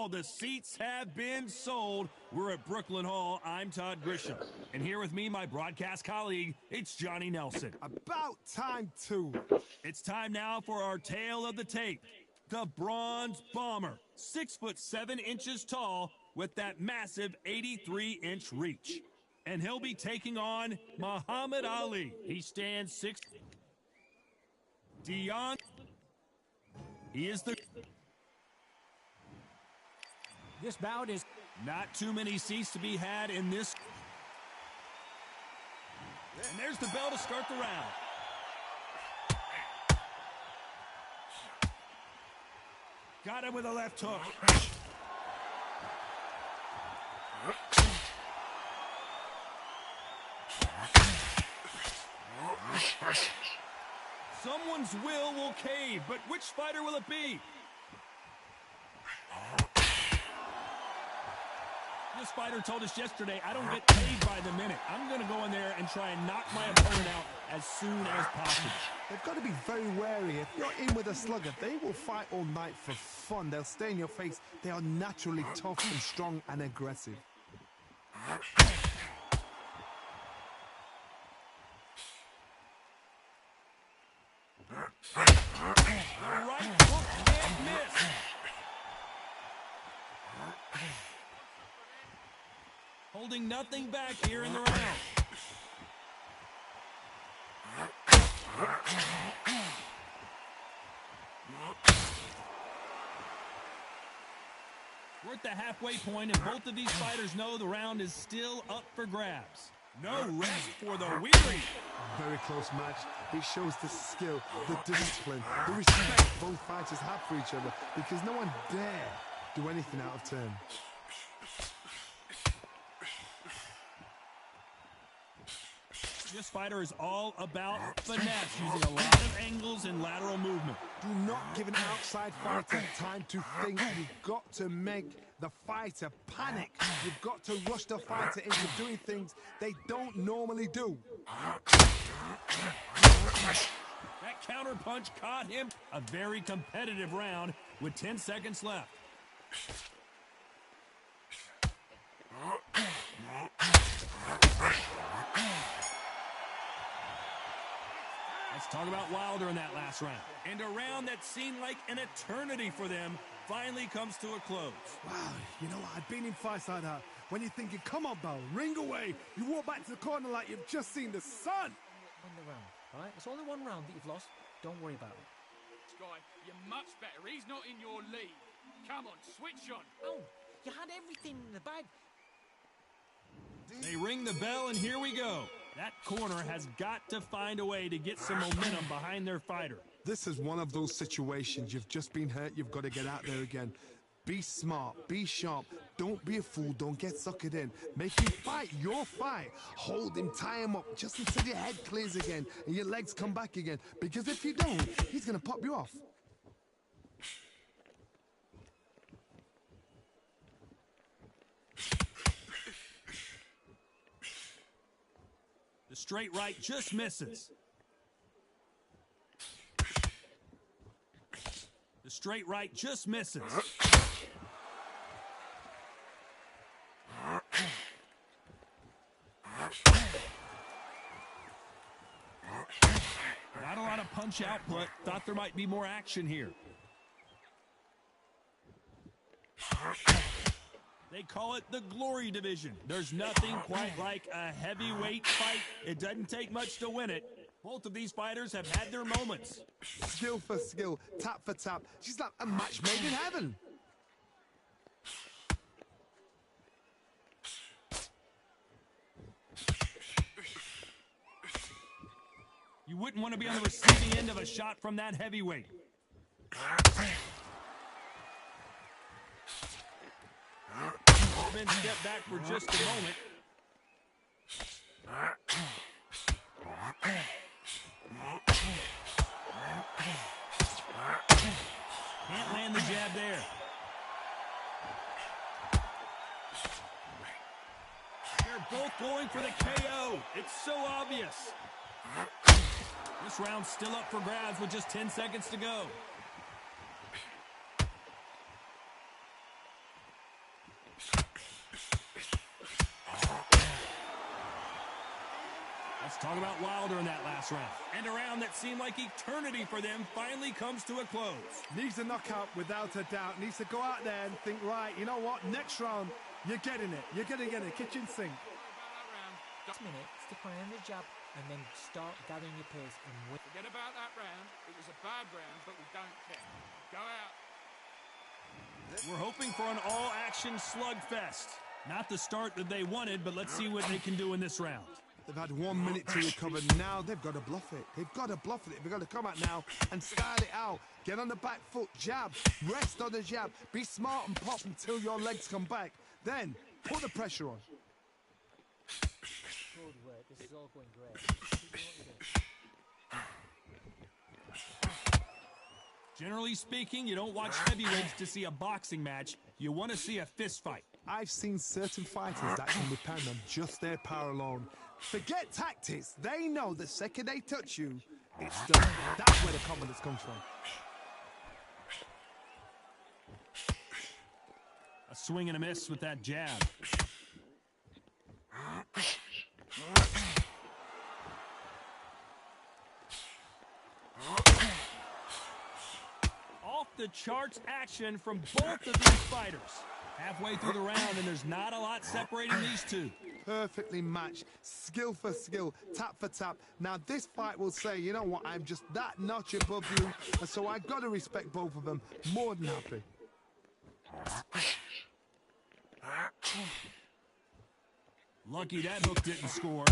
all the seats have been sold. We're at Brooklyn Hall. I'm Todd Grisham. And here with me, my broadcast colleague, it's Johnny Nelson. About time, too. It's time now for our tale of the tape. The Bronze Bomber, 6'7" tall with that massive 83-inch reach. And he'll be taking on Muhammad Ali. He stands 6. Dion. He is the... This bout is... Not too many seats to be had in this. And there's the bell to start the round. Got him with a left hook. Someone's will cave, but which fighter will it be? This fighter told us yesterday, I don't get paid by the minute. I'm going to go in there and try and knock my opponent out as soon as possible. They've got to be very wary. If you're in with a slugger, they will fight all night for fun. They'll stay in your face. They are naturally tough and strong and aggressive. Right hook can't miss. Holding nothing back here in the round. We're at the halfway point, and both of these fighters know the round is still up for grabs. No rest for the weary. Very close match. It shows the skill, the discipline, the respect both fighters have for each other, because no one dare do anything out of turn. This fighter is all about finesse, using a lot of angles and lateral movement. Do not give an outside fighter time to think. You've got to make the fighter panic. You've got to rush the fighter into doing things they don't normally do. That counter punch caught him. A very competitive round with 10 seconds left. Let's talk about Wilder in that last round. And a round that seemed like an eternity for them finally comes to a close. Wow, you know what? I've been in fights like that. When you're thinking, come on, Bell, ring away. You walk back to the corner like you've just seen the sun. Win the round, all right? It's only one round that you've lost. Don't worry about it. Guy, you're much better. He's not in your league. Come on, switch on. Oh, you had everything in the bag. They ring the bell, and here we go. That corner has got to find a way to get some momentum behind their fighter. This is one of those situations. You've just been hurt. You've got to get out there again. Be smart. Be sharp. Don't be a fool. Don't get suckered in. Make him fight your fight. Hold him. Tie him up just until your head clears again and your legs come back again. Because if you don't, he's going to pop you off. The straight right just misses. The straight right just misses. Not a lot of punch output. Thought there might be more action here. They call it the glory division. There's nothing quite like a heavyweight fight. It doesn't take much to win it. Both of these fighters have had their moments. Skill for skill, tap for tap. She's like a match made in heaven. You wouldn't want to be on the receiving end of a shot from that heavyweight. Step back for just a moment. Can't land the jab there. They're both going for the KO. It's so obvious. This round's still up for grabs with just 10 seconds to go. Let's talk about Wilder in that last round. And a round that seemed like eternity for them finally comes to a close. Needs a knockout without a doubt. Needs to go out there and think, right, you know what, next round, you're getting it. You're going to get it. Kitchen sink. Last minute, stick on the jab and then start gathering your pace and win. Forget about that round. It was a bad round, but we don't care. Go out. We're hoping for an all-action slugfest. Not the start that they wanted, but let's see what they can do in this round. They've had 1 minute to recover. Now they've got to bluff it. They've got to bluff it. They've got to come out now and start it out. Get on the back foot, jab, rest on the jab. Be smart and pop until your legs come back. Then put the pressure on. Good work. This is all going great. Keep doing what you're doing. Generally speaking, you don't watch heavyweights to see a boxing match. You want to see a fist fight. I've seen certain fighters that can depend on just their power alone. Forget tactics. They know the second they touch you, it's done. That's where the confidence comes from. A swing and a miss with that jab. Off the charts action from both of these fighters. Halfway through the round, and there's not a lot separating these two. Perfectly matched, skill for skill, tap for tap. Now this fight will say, you know what, I'm just that notch above you, and so I got to respect both of them. More than happy. Lucky that hook didn't score.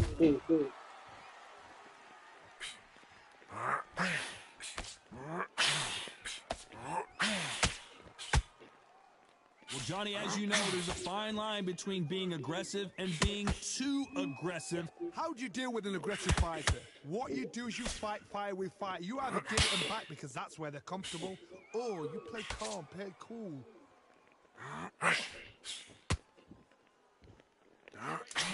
Well, Johnny, as you know, there's a fine line between being aggressive and being too aggressive. How do you deal with an aggressive fighter? What you do is you fight fire with fire. You either give them back because that's where they're comfortable, or you play calm, play cool.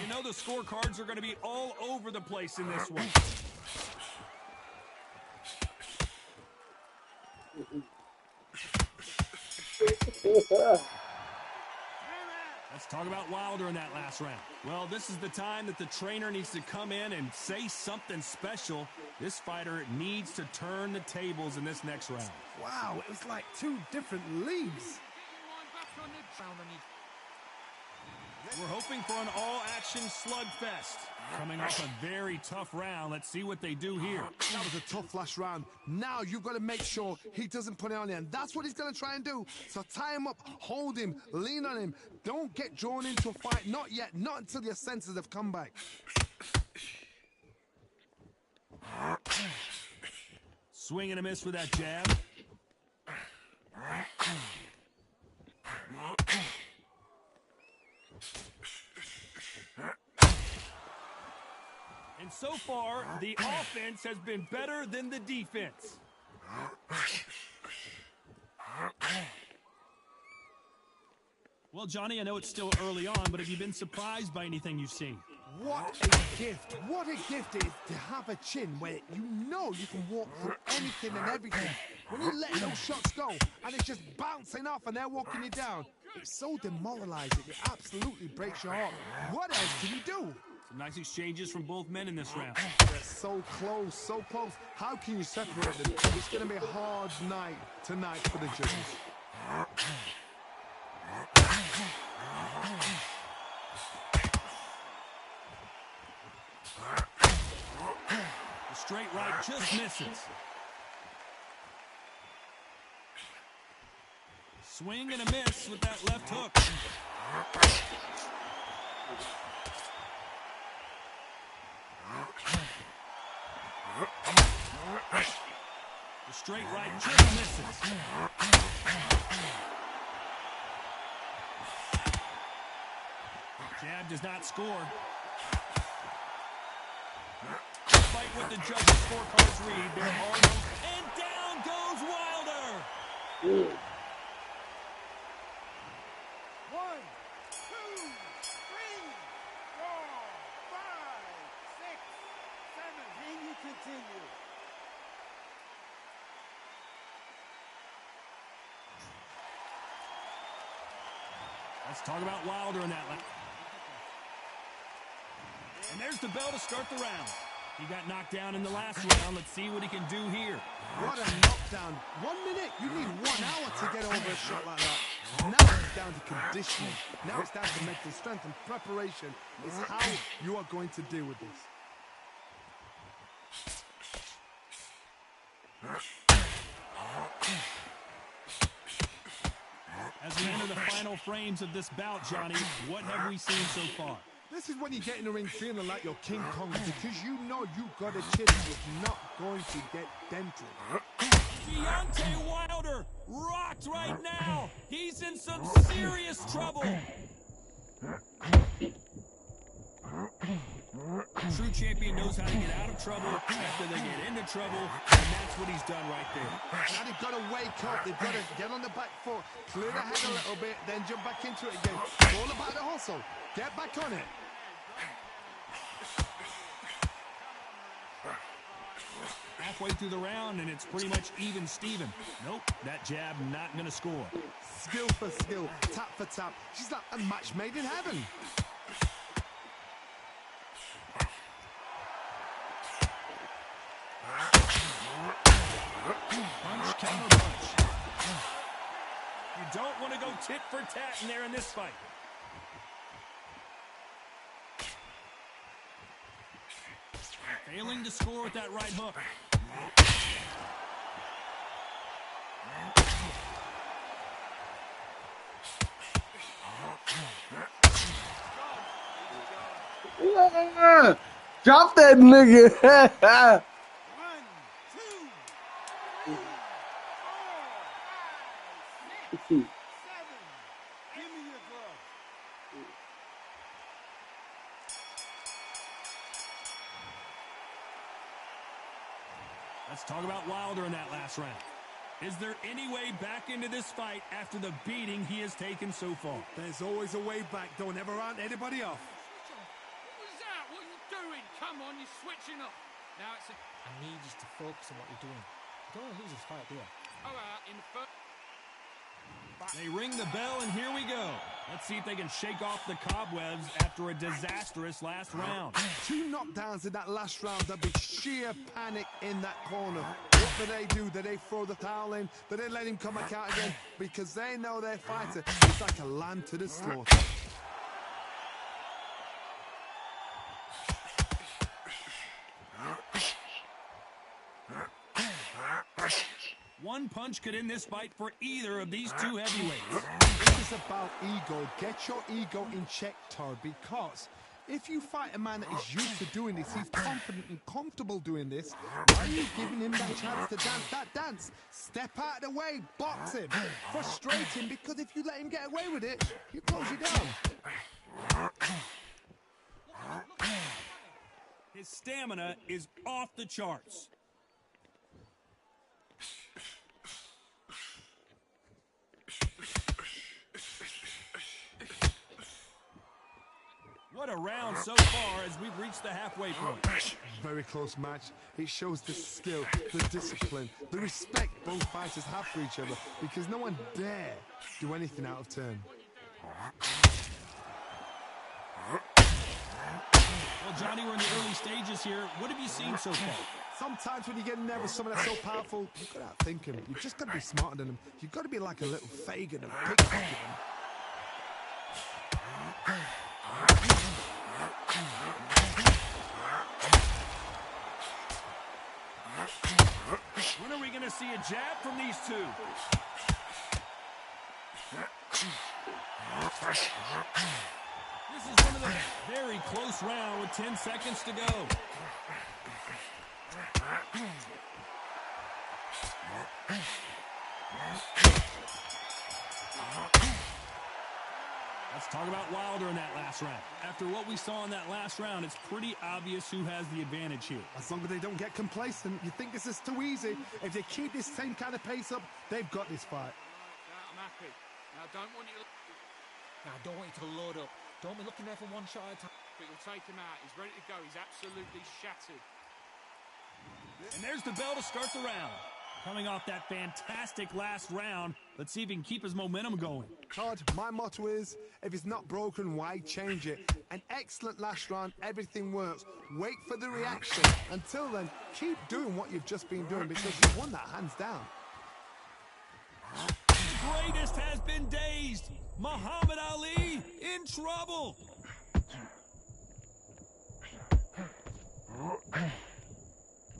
You know the scorecards are going to be all over the place in this one. Let's talk about Wilder in that last round. Well, this is the time that the trainer needs to come in and say something special. This fighter needs to turn the tables in this next round. Wow, it was like two different leagues. We're hoping for an all-action slugfest. Coming off a very tough round. Let's see what they do here. That was a tough last round. Now you've got to make sure he doesn't put it on there. And that's what he's going to try and do. So tie him up, hold him, lean on him. Don't get drawn into a fight. Not yet. Not until your senses have come back. Swing and a miss with that jab. And so far, the offense has been better than the defense. Well, Johnny, I know it's still early on, but have you been surprised by anything you've seen? What a gift. What a gift it is to have a chin where you know you can walk through anything and everything. When you let those shots go and it's just bouncing off and they're walking you down, it's so demoralizing. It absolutely breaks your heart. What else can you do? Some nice exchanges from both men in this round. They're so close, so close. How can you separate them? It's going to be a hard night tonight for the judges. The straight right just misses. Swing and a miss with that left hook. The straight right just misses. Jab does not score. Despite what the judges' scorecards read, there are no... And down goes Wilder! 1, 2, 3, 4, 5, 6, 7. Can you continue? Let's talk about Wilder in that lap. And there's the bell to start the round. He got knocked down in the last round. Let's see what he can do here. What a knockdown. 1 minute. You need 1 hour to get over a shot like that. Now it's down to conditioning. Now it's down to mental strength and preparation. It's how you are going to deal with this. As we enter the final frames of this bout, Johnny, what have we seen so far? This is when you get in the ring feeling like you're King Kong because you know you got a chin that's not going to get dented. Deontay Wilder rocked right now. He's in some serious trouble. A true champion knows how to get out of trouble after they get into trouble, and that's what he's done right there. Now they've got to wake up. They've got to get on the back foot, clear the head a little bit, then jump back into it again. It's all about the hustle. Get back on it. Halfway through the round, and it's pretty much even Steven. Nope, that jab not going to score. Skill for skill, tap for tap. She's like a match made in heaven. Punch, counter punch. You don't want to go tit for tat in there in this fight. Failing to score with that right hook. Yeah. Drop that nigga. 1, 2, 3, 4, 5, 6, 7. Give me your glove. Let's talk about Wilder in that last round. Is there any way back into this fight after the beating he has taken so far? There's always a way back. Don't ever round anybody off. What was that? What are you doing? Come on, you're switching off. Now it's a... I need you to focus on what you're doing. You don't want to lose this fight, do you? Oh, in the first... They ring the bell, and here we go. Let's see if they can shake off the cobwebs after a disastrous last round. 2 knockdowns in that last round. There'll be sheer panic in that corner. What do they do? Do they throw the towel in? Do they let him come back out again? Because they know their fighter is like a lamb to the slaughter. One punch could end this fight for either of these two heavyweights. This is about ego. Get your ego in check, Todd, because if you fight a man that is used to doing this, he's confident and comfortable doing this, why are you giving him that chance to dance that dance? Step out of the way, box him, frustrate him, because if you let him get away with it, he'll close you down. His stamina is off the charts. What a round so far as we've reached the halfway point. Very close match. It shows the skill, the discipline, the respect both fighters have for each other, because no one dare do anything out of turn. Well, Johnny, we're in the early stages here. What have you seen so far? Sometimes when you get nervous, someone that's so powerful, you've got to outthink him. You've just got to be smarter than him. You've got to be like a little Fagin and pickpocket him. When are we going to see a jab from these two? This is one of the very close round with 10 seconds to go. Let's talk about Wilder in that last round. After what we saw in that last round, it's pretty obvious who has the advantage here. As long as they don't get complacent, you think this is too easy. If they keep this same kind of pace up, they've got this fight. I'm happy. Now, I don't want you to... Now, I don't want you to load up. Don't be looking there for one shot at a time. But you'll take him out. He's ready to go. He's absolutely shattered. And there's the bell to start the round. Coming off that fantastic last round, let's see if he can keep his momentum going. Todd, my motto is, if it's not broken, why change it? An excellent last round, everything works. Wait for the reaction. Until then, keep doing what you've just been doing because you've won that hands down. Greatest has been dazed. Muhammad Ali in trouble.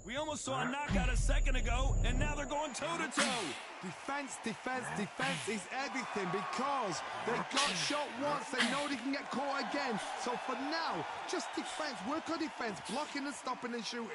We almost saw a knockout a second ago, and now they're going toe-to-toe. Defense, defense, defense is everything because they got shot once. They know they can get caught again. So for now, just defense. Work on defense, blocking and stopping and shooting.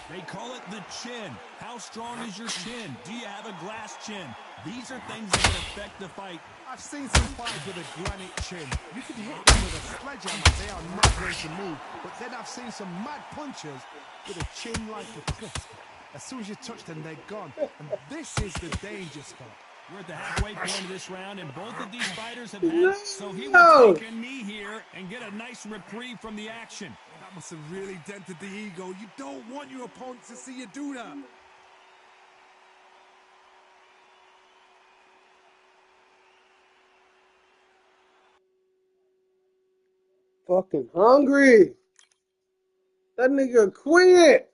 They call it the chin. How strong is your chin? Do you have a glass chin? These are things that can affect the fight. I've seen some fighters with a granite chin. You can hit them with a sledgehammer. They are not going to move. But then I've seen some mad punchers with a chin like a crisp. As soon as you touch them, they're gone. And this is the danger spot. We're at the halfway point of this round, and both of these fighters have had, so he will take a knee here and get a nice reprieve from the action. That must have really dented the ego. You don't want your opponent to see you do that. Fucking hungry. That nigga quit.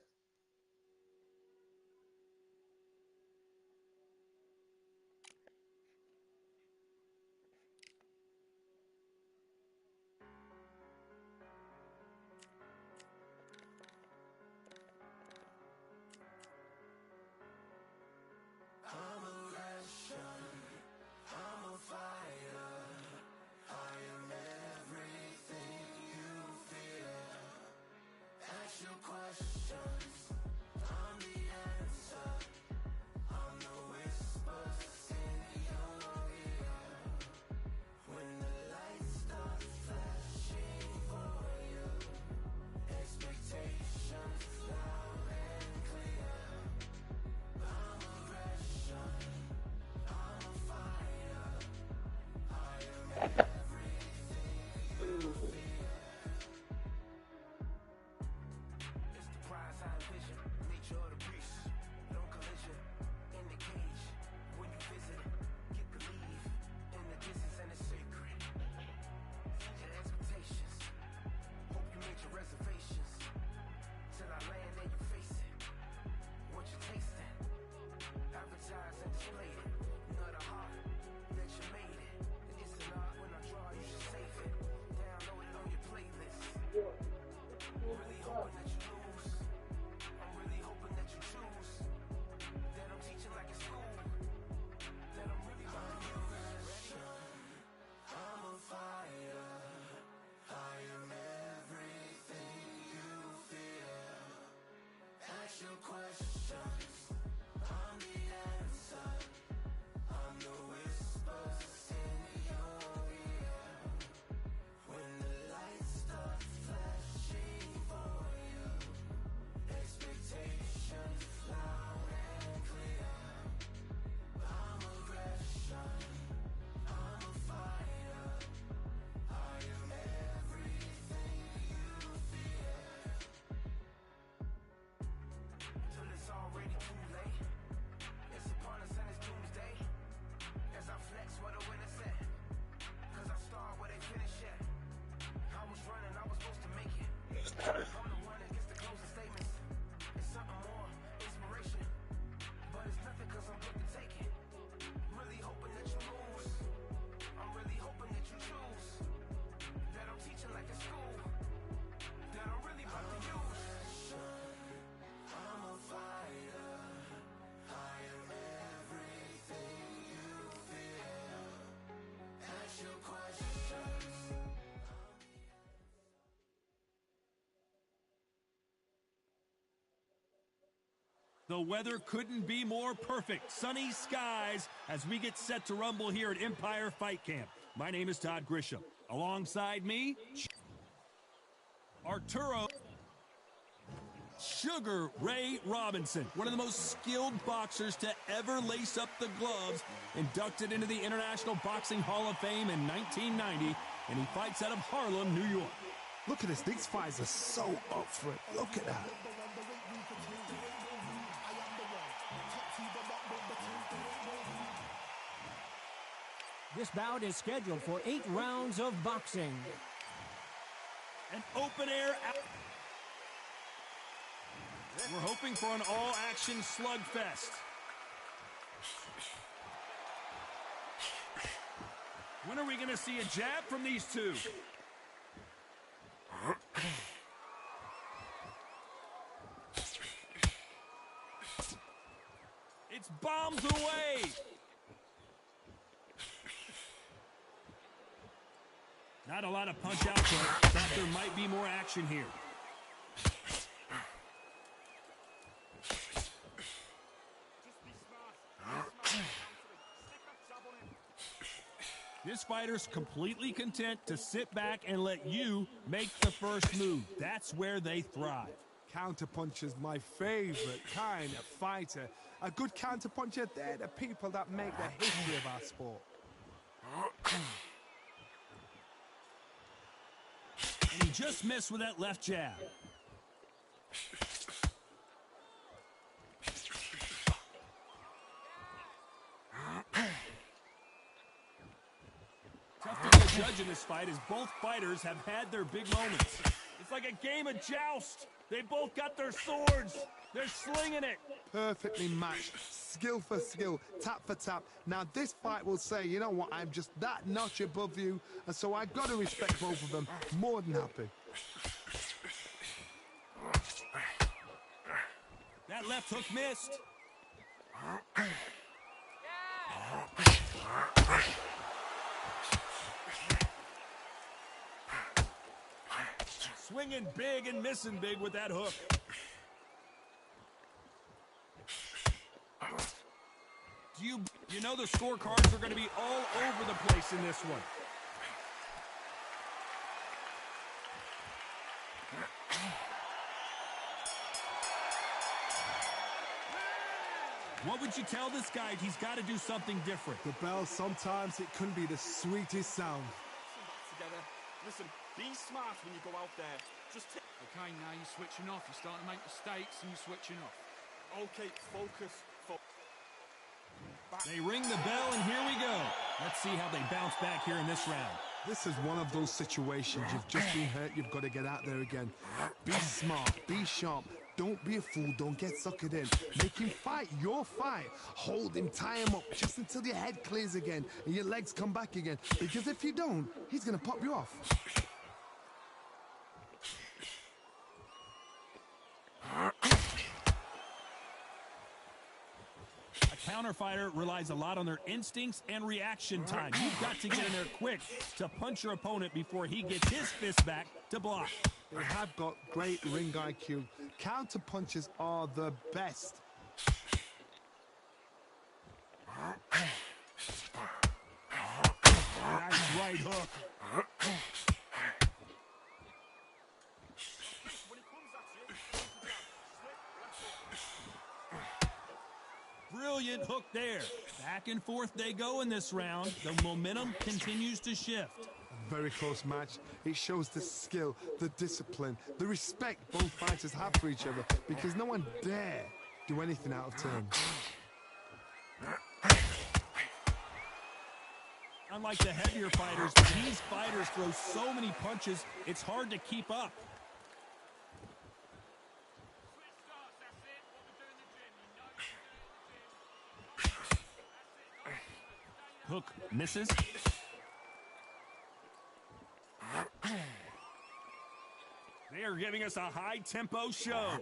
The weather couldn't be more perfect. Sunny skies as we get set to rumble here at Empire Fight Camp. My name is Todd Grisham. Alongside me, Arturo Sugar Ray Robinson, one of the most skilled boxers to ever lace up the gloves, inducted into the International Boxing Hall of Fame in 1990. and he fights out of Harlem, New York. Look at this. These fighters are so up for it. Look at that. This bout is scheduled for 8 rounds of boxing. An open-air... We're hoping for an all-action slugfest. When are we going to see a jab from these two? It's bombs away. Not a lot of punch out, but thought there might be more action here. This fighter's completely content to sit back and let you make the first move. That's where they thrive. Counterpuncher's my favorite kind of fighter. A good counterpuncher, they're the people that make the history of our sport. And he just missed with that left jab. Tough to be a judge in this fight as both fighters have had their big moments. It's like a game of joust. They both got their swords. They're slinging it. Perfectly matched, skill for skill, tap for tap. Now this fight will say, you know what, I'm just that notch above you, and so I've got to respect both of them. More than happy. That left hook missed. Swinging big and missing big with that hook. You know the scorecards are going to be all over the place in this one. What would you tell this guy? He's got to do something different. The bell, sometimes it can be the sweetest sound. Together. Listen, be smart when you go out there. Just Okay, now you're switching off. You're starting to make mistakes and you're switching off. okay, focus. They ring the bell, and here we go. Let's see how they bounce back here in this round. This is one of those situations. You've just been hurt. You've got to get out there again. Be smart. Be sharp. Don't be a fool. Don't get suckered in. Make him fight your fight. Hold him. Tie him up just until your head clears again and your legs come back again. Because if you don't, he's going to pop you off. Counter fighter relies a lot on their instincts and reaction time. You've got to get in there quick to punch your opponent before he gets his fist back to block. They have got great ring IQ. Counter punches are the best. Nice right hook. Brilliant hook there. Back and forth they go in this round. The momentum continues to shift. A very close match. It shows the skill, the discipline, the respect both fighters have for each other, because no one dare do anything out of turn. Unlike the heavier fighters, these fighters throw so many punches, it's hard to keep up. Hook misses. They are giving us a high-tempo show.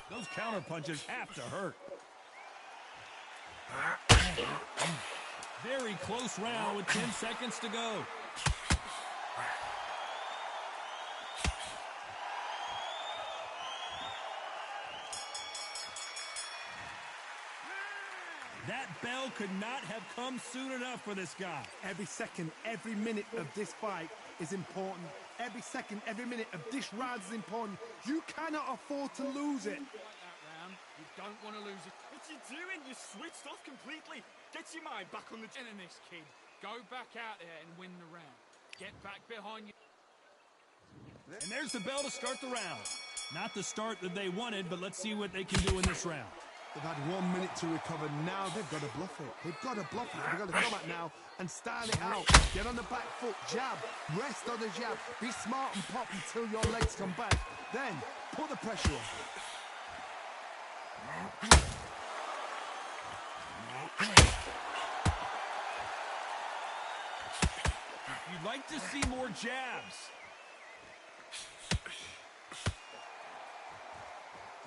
Those counter punches have to hurt. Very close round with 10 seconds to go. That bell could not have come soon enough for this guy. Every second, every minute of this fight is important. Every second, every minute of this round is important. You cannot afford to lose it. Like that round, you don't want to lose it. what you doing? You switched off completely. Get your mind back on the... In this, kid. Go back out there and win the round. Get back behind you. And there's the bell to start the round. Not the start that they wanted, but let's see what they can do in this round. They've had 1 minute to recover. Now they've got to bluff it. They've got to bluff it. They've got to come out now and style it out. Get on the back foot, jab, rest on the jab. Be smart and pop until your legs come back. Then put the pressure on. You'd like to see more jabs.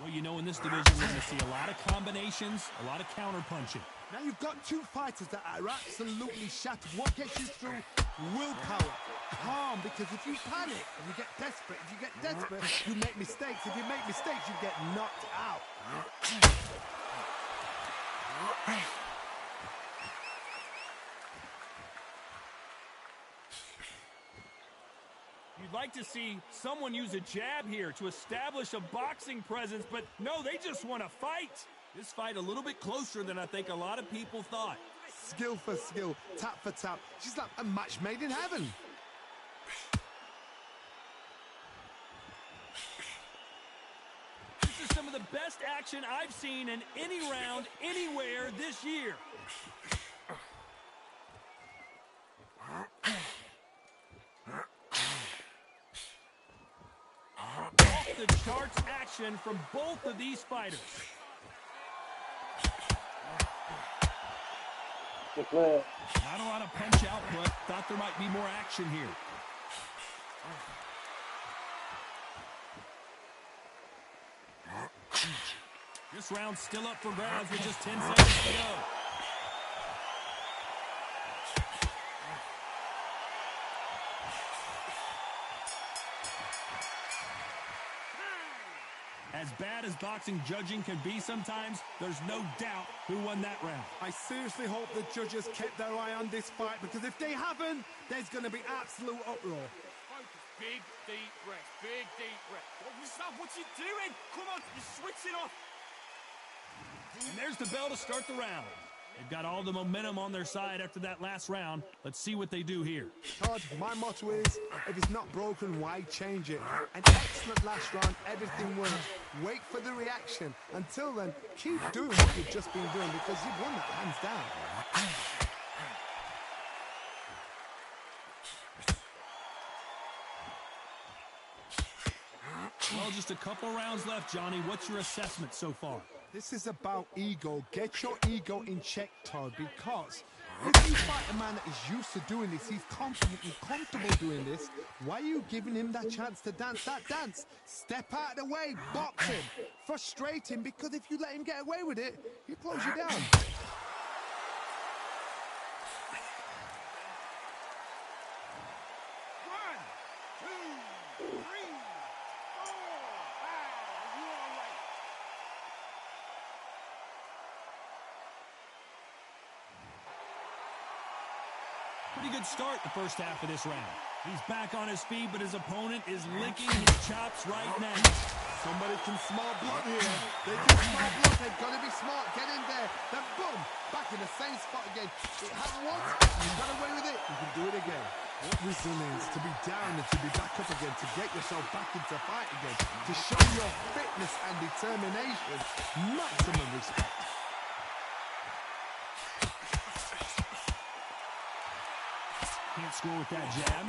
Well, you know, in this division, we're going to see a lot of combinations, a lot of counter punching. Now you've got two fighters that are absolutely shattered. What gets you through? Willpower. Calm, because if you panic, if you get desperate, you make mistakes. If you make mistakes, you get knocked out. You'd like to see someone use a jab here to establish a boxing presence, but no, they just want to fight. This fight a little bit closer than I think a lot of people thought. Skill for skill, tap for tap. She's like a match made in heaven. This is some of the best action I've seen in any round, anywhere this year. Off the charts action from both of these fighters. Good play. Not a lot of punch output. Thought there might be more action here. This round's still up for grabs with just 10 seconds to go. As bad as boxing judging can be sometimes, there's no doubt who won that round. I seriously hope the judges kept their eye on this fight, because if they haven't, there's going to be absolute uproar. Focus. Big, deep breath. Big, deep breath. Stop, what you doing? Come on, you're switching off. And there's the bell to start the round. They've got all the momentum on their side after that last round. Let's see what they do here. Todd, my motto is, if it's not broken, why change it? An excellent last round, everything worked. Wait for the reaction. Until then, keep doing what you've just been doing, because you've won that hands down. Well, just a couple rounds left, Johnny. What's your assessment so far? This is about ego. Get your ego in check, Todd, because if you fight a man that is used to doing this, he's confident and comfortable doing this, why are you giving him that chance to dance that dance? Step out of the way, box him, frustrate him, because if you let him get away with it, he'll close you down. Pretty good start the first half of this round. He's back on his feet, but his opponent is licking his chops right now. Somebody can smart block here. They can smart block. They've got to be smart. Get in there. Then boom, back in the same spot again. It happened once. You got away with it. You can do it again. What resilience to be down and to be back up again, to get yourself back into fight again, to show your fitness and determination. Maximum respect. Can't score with that jab.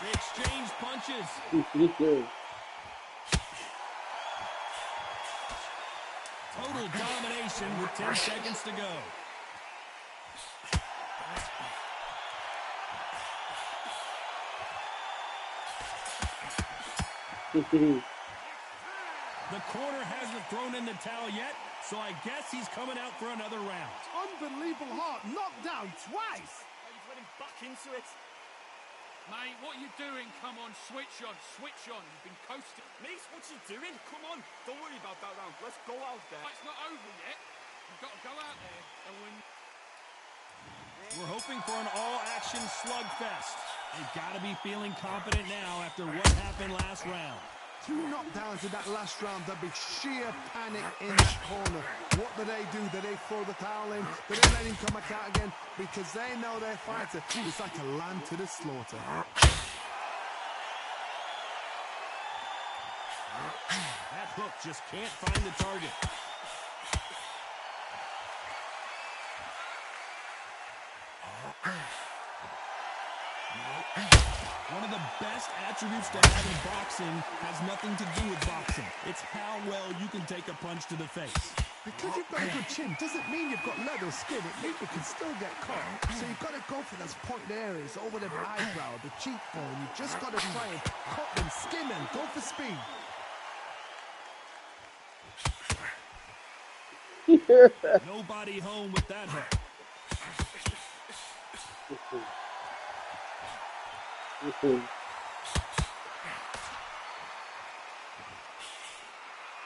They exchange punches. Total domination with 10 seconds to go. The corner hasn't thrown in the towel yet, so I guess he's coming out for another round. Unbelievable heart. Knocked down twice. You've let him back into it. Mate, what you doing? Come on, switch on, switch on. You've been coasting. Mate, what you doing? Come on, don't worry about that round. Let's go out there. It's not over yet. You've got to go out there and win. We're hoping for an all-action slugfest. You've got to be feeling confident now after what happened last round. 2 knockdowns in that last round. There'll be sheer panic in that corner. What do? Do they throw the towel in? Do they let him come back out again? Because they know their fighter is like a lamb to the slaughter. That hook just can't find the target. One of the best attributes to have in boxing has nothing to do with boxing. It's how well you can take a punch to the face. Because you've got a good chin doesn't mean you've got leather skin. It means you can still get caught. So you've got to go for those pointed areas over the eyebrow, the cheekbone. You've just got to try and cut them, skin them, go for speed. Nobody home with that hook.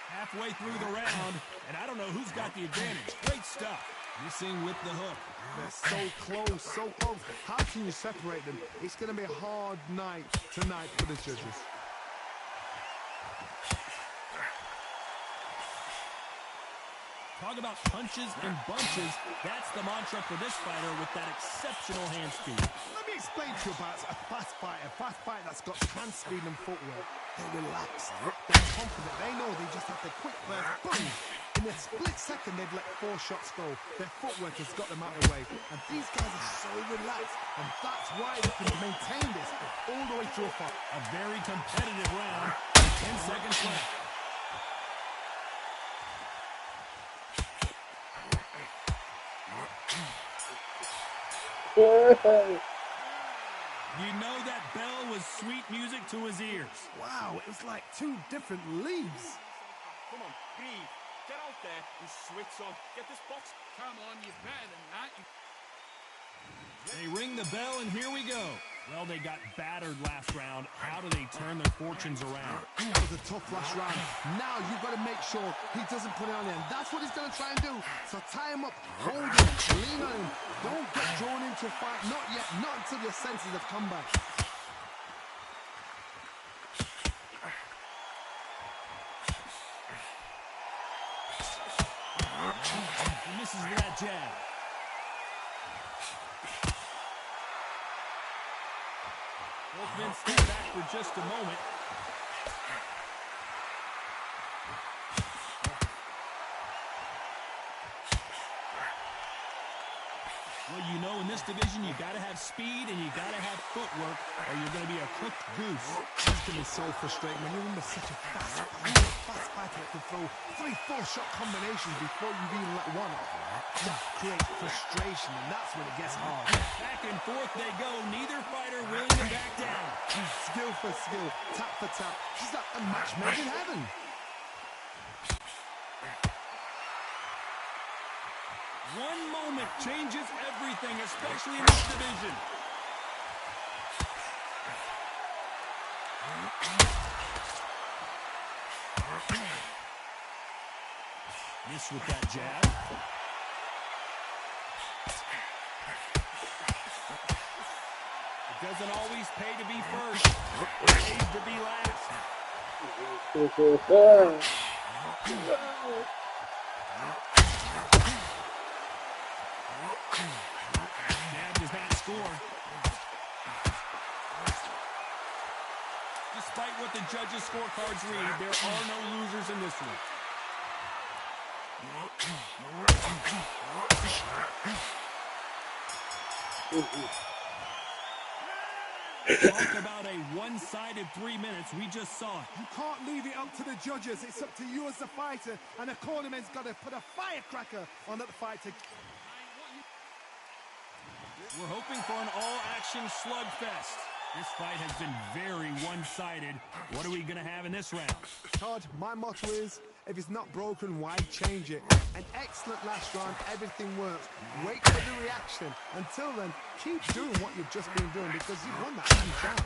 Halfway through the round, and I don't know who's got the advantage. Great stuff. Missing with the hook. They're so close, so close. How can you separate them? It's going to be a hard night tonight for the judges. Talk about punches and bunches. That's the mantra for this fighter with that exceptional hand speed. Let me explain to you about a fast fighter that's got hand speed and footwork. They're relaxed, they're confident, they know they just have to quick burst, boom! In a split second, they've let 4 shots go. Their footwork has got them out of the way. And these guys are so relaxed, and that's why they can maintain this all the way through a fight. A very competitive round, 10 seconds left. You know that bell was sweet music to his ears. Wow, it was like 2 different leagues. Come on, breathe. Get out there and switch on. Get this box. Come on, you're better than that. They ring the bell, and here we go. Well, they got battered last round. How do they turn their fortunes around? That was a tough last round. Now you've got to make sure he doesn't put it on him. That's what he's going to try and do. So tie him up, hold him, lean on him. Don't get drawn into a fight. Not yet, not until your senses have come back. He misses with that jab. Both men step back for just a moment. Well, you know, in this division, you got to have speed and you got to have footwork, or you're going to be a cooked goose. It's going to be so frustrating when you're under such a fast fighter that can throw 3-4 shot combinations before you've even let one off. That creates frustration, and that's when it gets hard. Back and forth they go, neither fighter willing to back down. Skill for skill, tap for tap. She's like a match made in heaven. One moment changes everything, especially in this division. Miss with that jab. It doesn't always pay to be first. It pays to be last. Jab does not score. Despite what the judges' scorecards read, there are no losers in this one. Talk about a one-sided 3 minutes. We just saw it. You can't leave it up to the judges. It's up to you as the fighter, and the cornerman's got to put a firecracker on that fighter. We're hoping for an all-action slugfest. This fight has been very one-sided. What are we going to have in this round? Todd, my motto is, if it's not broken, why change it? An excellent last round, everything works. Wait for the reaction. Until then, keep doing what you've just been doing because you've won that hands down.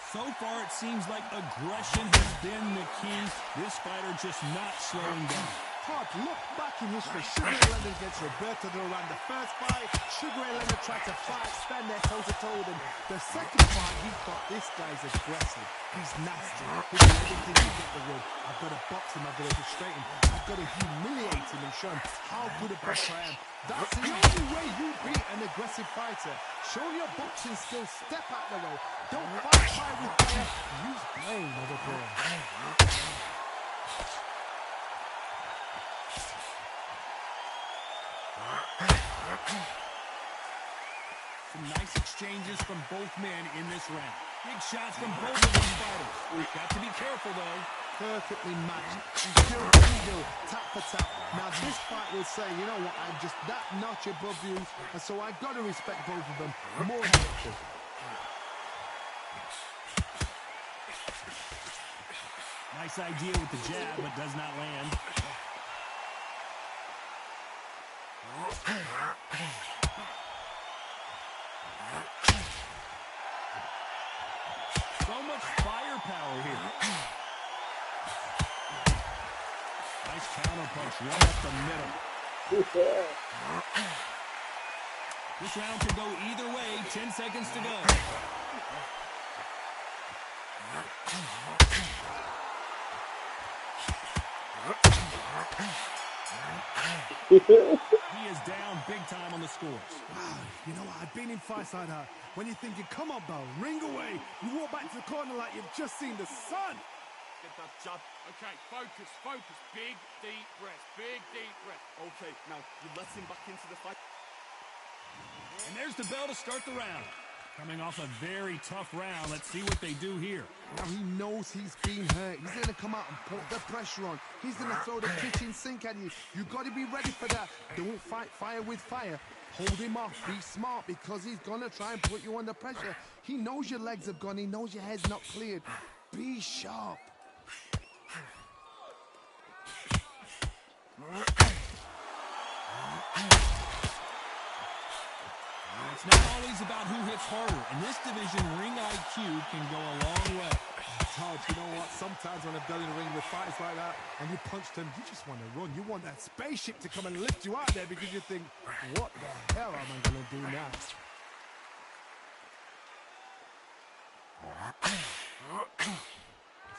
So far, it seems like aggression has been the key. This fighter just not slowing down. Todd, look back in history. Sugar Ray Leonard against Roberto Duran. The first fight, Sugar Ray Leonard tried to fight, stand there toe-to-toe with him. The second fight, he thought this guy's aggressive. He's nasty. He'll do everything to get the win. I've got to box him. I've got to frustrate him. I've got to humiliate him and show him how good a boxer I am. That's the only way you beat an aggressive fighter. Show your boxing skills. Step out the way. Don't fight fire with fire. Use brain over brain. Some nice exchanges from both men in this round. Big shots from both of these fighters. Got to be careful, though. Perfectly matched. Ego, tap for tap. Now this fight will say, you know what, I'm just that notch above you, and so I've got to respect both of them. More helpful. Nice idea with the jab, but does not land. So much firepower here. Nice counter punch right up the middle. This round could go either way. 10 seconds to go. He is down big time on the scores. Wow, you know what? I've been in fights like that. When you're thinking, come on, Bell, ring away. You walk back to the corner like you've just seen the sun. Get that jab. Okay, focus, focus. Big, deep breath. Big, deep breath. Okay, now you let him back into the fight. And there's the bell to start the round. Coming off a very tough round. Let's see what they do here. Now he knows he's been hurt. He's going to come out and put the pressure on. He's going to throw the kitchen sink at you. You've got to be ready for that. Don't fight fire with fire. Hold him off. Be smart because he's going to try and put you under pressure. He knows your legs have gone. He knows your head's not cleared. Be sharp. It's not always about who hits harder. In this division, ring IQ can go a long way. Todd, you know what? Sometimes when I've done in the ring with fighters like that, and you punch them, you just want to run. You want that spaceship to come and lift you out there because you think, what the hell am I going to do now?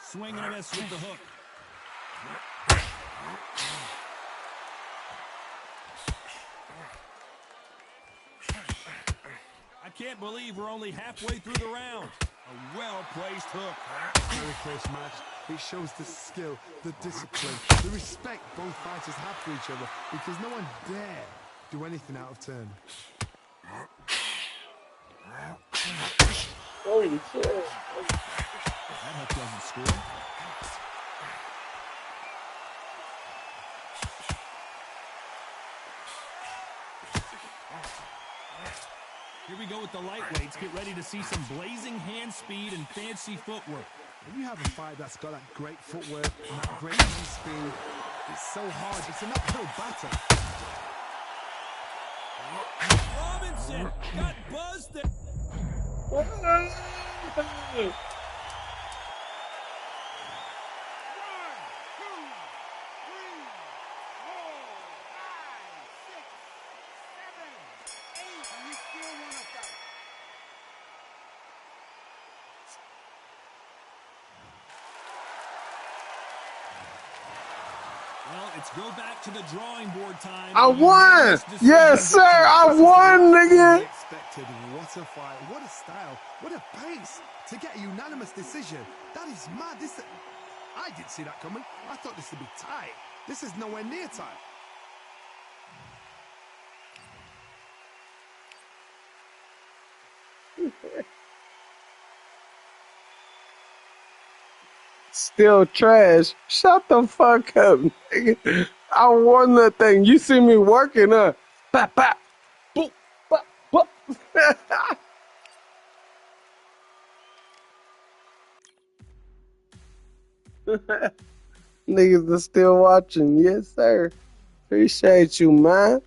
Swing and a miss with the hook. I can't believe we're only halfway through the round. A well-placed hook. Very close match. It shows the skill, the discipline, the respect both fighters have for each other because no one dare do anything out of turn. Holy shit. That hook doesn't score. Here we go with the lightweights. Get ready to see some blazing hand speed and fancy footwork. When you have a fight that's got that great footwork and that great hand speed, it's so hard. It's an uphill battle. Robinson got buzzed there. Well, it's go back to the drawing board time. I won! Yes, sir! I won, nigga! Unexpected. What a fight. What a style. What a pace. To get a unanimous decision. That is mad. I didn't see that coming. I thought this would be tight. This is nowhere near tight. Still trash. Shut the fuck up, nigga. I won that thing. You see me working, huh? Bap, bap. Boop, bap, bop. Niggas are still watching. Yes, sir. Appreciate you, man.